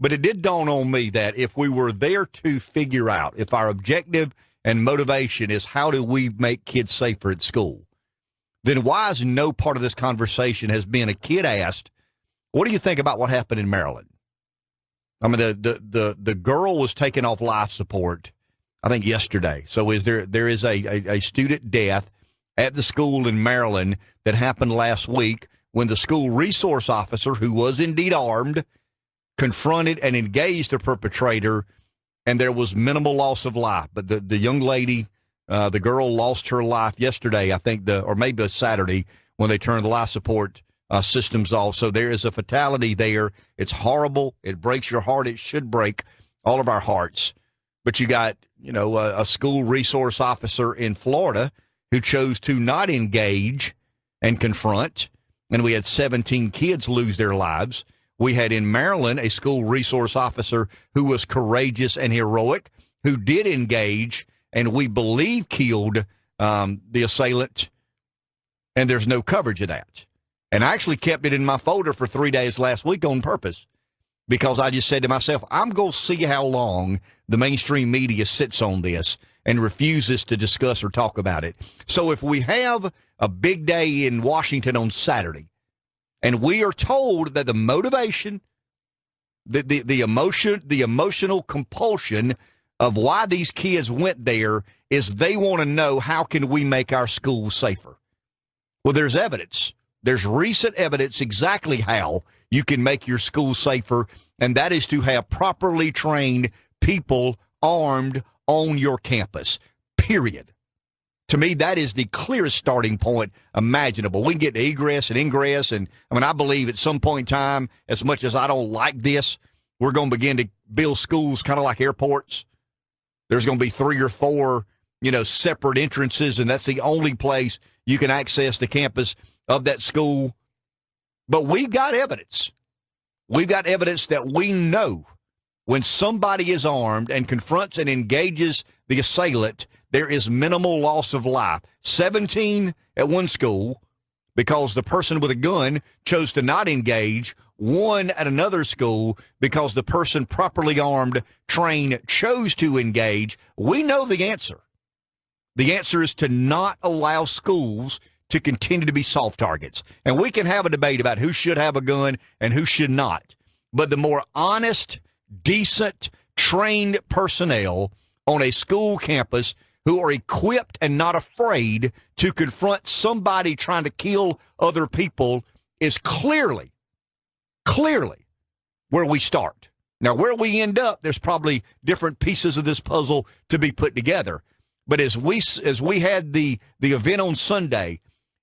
But it did dawn on me that if we were there to figure out if our objective and motivation is how do we make kids safer at school, then why is no part of this conversation has been a kid asked, what do you think about what happened in Maryland? I mean, the girl was taken off life support, I think, yesterday. So there is a student death at the school in Maryland that happened last week when the school resource officer, who was indeed armed, confronted and engaged the perpetrator, and there was minimal loss of life. But the young lady, the girl, lost her life yesterday, I think, or maybe Saturday, when they turned the life support systems off. So there is a fatality there. It's horrible. It breaks your heart. It should break all of our hearts. But you got, a school resource officer in Florida who chose to not engage and confront, and we had 17 kids lose their lives. We had in Maryland a school resource officer who was courageous and heroic, who did engage, and we believe killed the assailant, and there's no coverage of that. And I actually kept it in my folder for 3 days last week on purpose, because I just said to myself, I'm going to see how long the mainstream media sits on this and refuses to discuss or talk about it. So if we have a big day in Washington on Saturday, and we are told that the motivation, the emotional compulsion of why these kids went there is they want to know, how can we make our schools safer? Well, there's evidence. There's recent evidence exactly how you can make your school safer, and that is to have properly trained people armed on your campus, period. To me, that is the clearest starting point imaginable. We can get to egress and ingress, and I believe at some point in time, as much as I don't like this, we're going to begin to build schools kind of like airports. There's going to be 3 or 4, separate entrances, and that's the only place you can access the campus of that school. But we've got evidence. We've got evidence that we know when somebody is armed and confronts and engages the assailant, there is minimal loss of life. 17 at one school because the person with a gun chose to not engage. 1 at another school because the person properly armed, trained, chose to engage. We know the answer. The answer is to not allow schools to continue to be soft targets. And we can have a debate about who should have a gun and who should not. But the more honest, decent, trained personnel on a school campus who are equipped and not afraid to confront somebody trying to kill other people is clearly where we start. Now, where we end up, there's probably different pieces of this puzzle to be put together. But as we had the event on Sunday,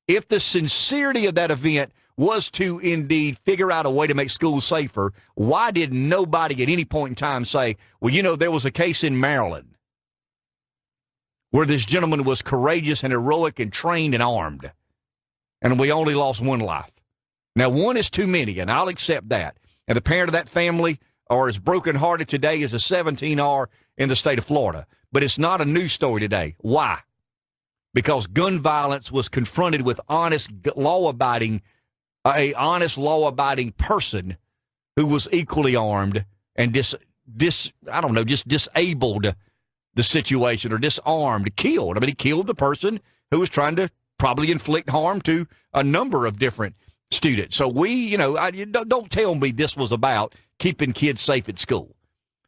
if the sincerity of that event was to indeed figure out a way to make schools safer, why did nobody at any point in time say, well, there was a case in Maryland where this gentleman was courageous and heroic and trained and armed, and we only lost 1 life. Now, 1 is too many, and I'll accept that. And the parent of that family are as brokenhearted today as the 17 are in the state of Florida. But it's not a news story today. Why? Because gun violence was confronted with honest law-abiding person who was equally armed and just disabled the situation, or disarmed, killed. He killed the person who was trying to probably inflict harm to a number of different students. So don't tell me this was about keeping kids safe at school.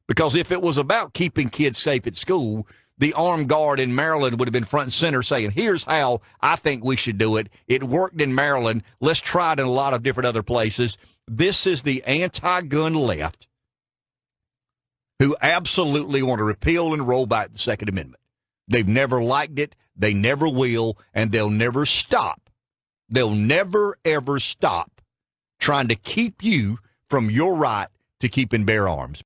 Because if it was about keeping kids safe at school, the armed guard in Maryland would have been front and center saying, here's how I think we should do it. It worked in Maryland. Let's try it in a lot of different other places. This is the anti-gun left who absolutely want to repeal and roll back the Second Amendment. They've never liked it. They never will, and they'll never stop. They'll never, ever stop trying to keep you from your right to keep and bear arms.